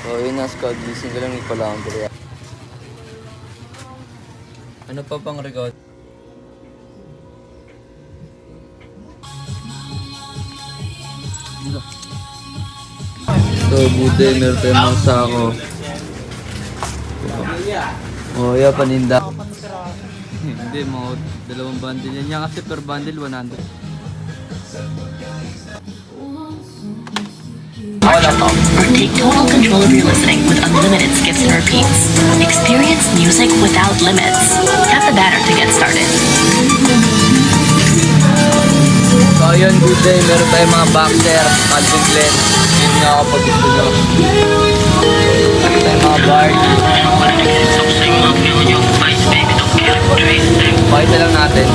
So yun na squad, gising ko lang ni Palaundry. Ano pa pang record? So buti meron tayong mga sako. Oh yeah, paninda. Hindi, mga dalawang bundle yan. Yan kasi per bundle 100. Or take total control of your listening with unlimited skips and repeats. Experience music without limits. Tap the banner to get started. So yun, good day. Meron tayong mga boxer, Calvin Klein. Yun nga ako pag gusto nyo. Meron tayong mga bar. Pakita lang natin.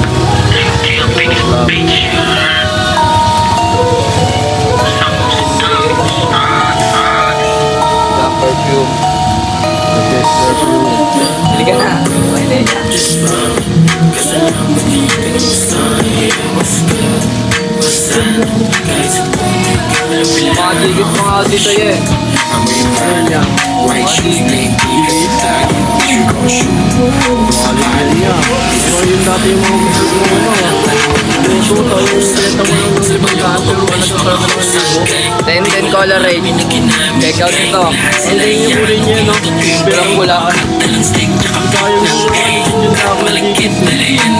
Perfume. Hili ka na. Okay na. Mga digit mga dito yan. Ayun yan. Mga digit. Yung dati yung mga gusto ko yung tayo yung silita mo yung pagkakasal mo na sa 10 color rate. Check out ito. Hindi yung kulay niya, no? Bilang pula. Saka yung yung ako nagigit. Yan.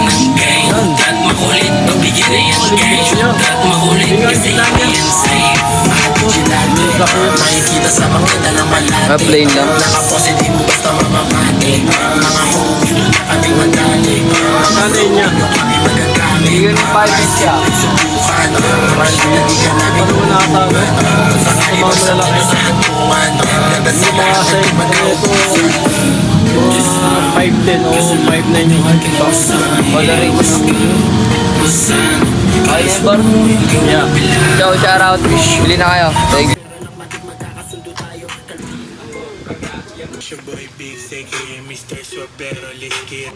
Plain lang. Nanay niya. Bigyan ng 5 inch siya. Ano mo nakasama? Sa mga malalaki. Hindi mga size. Ito 5'10 o 5'9 yung height ito. Coloring. Ayos bar? Yeah. Ciao, shout out. Bili na kayo. Thank you. Your boy Big aka Mr. Swapero, let's get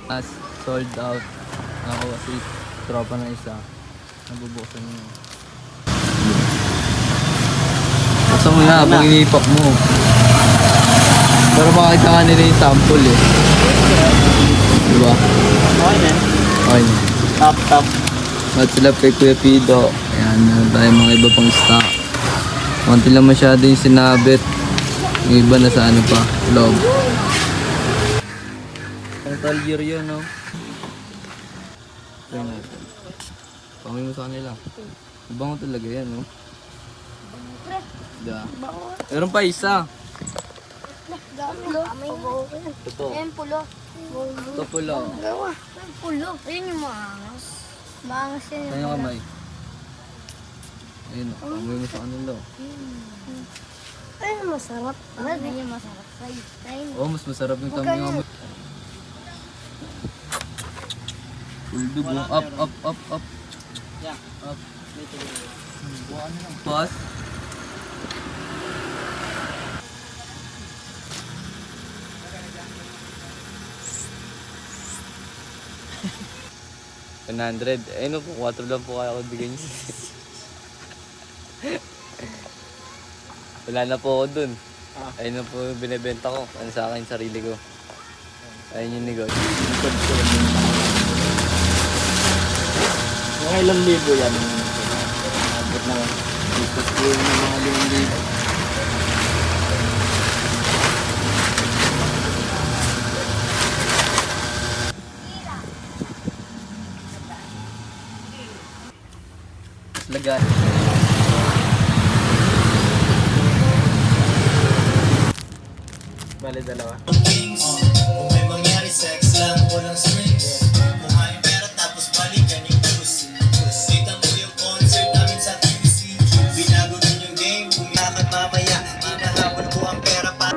As sold out. Ako kasi tropa na isa. Nabubuksan mo. Buksan mo na habang inipak mo. Para makakita ka nila yung sample eh. Diba? Okay na. Okay. Top. At sila kay Kuya Pido. Ayan, meron tayo mga iba pang stock. Konti lang masyado yung sinabit. Yung iba na sa ano pa, loob. Total year yun, no? Try natin. Pangay mo sa kanila. Bango talaga yan, no? Da. Meron pa isa. Pulo. Ito. Ayan, pulo. Ito pula. Ayan, pulo. Ayan yung maangas. Maangas yan. Saan yung kamay? Ayun, pangay mo sa kanila. Ayun, masarap. Ayun yung masarap. Ayun. Oh, mas masarap yung kami nga mo. Uldog mo. Up. Yeah. Up. Pas. $100. Ayun po, 4 lang po kaya ako bigyan niyo. Wala na po ako dun. Ayun na po yung binibenta ko. Ano sa akin, sarili ko. Ayun yung negosyo. Mga ilang libo yan. Abot na lang. Dito ko yung mga 5,000. Lagan. Bale, dalawa. Kung may mangyari sex lang, walang strings. Kuhain pera tapos balikan yung cruise. Kita mo yung concert namin sa TVC. Binago din yung game, bumiyakat mamaya. Hinahabol ko ang pera pa.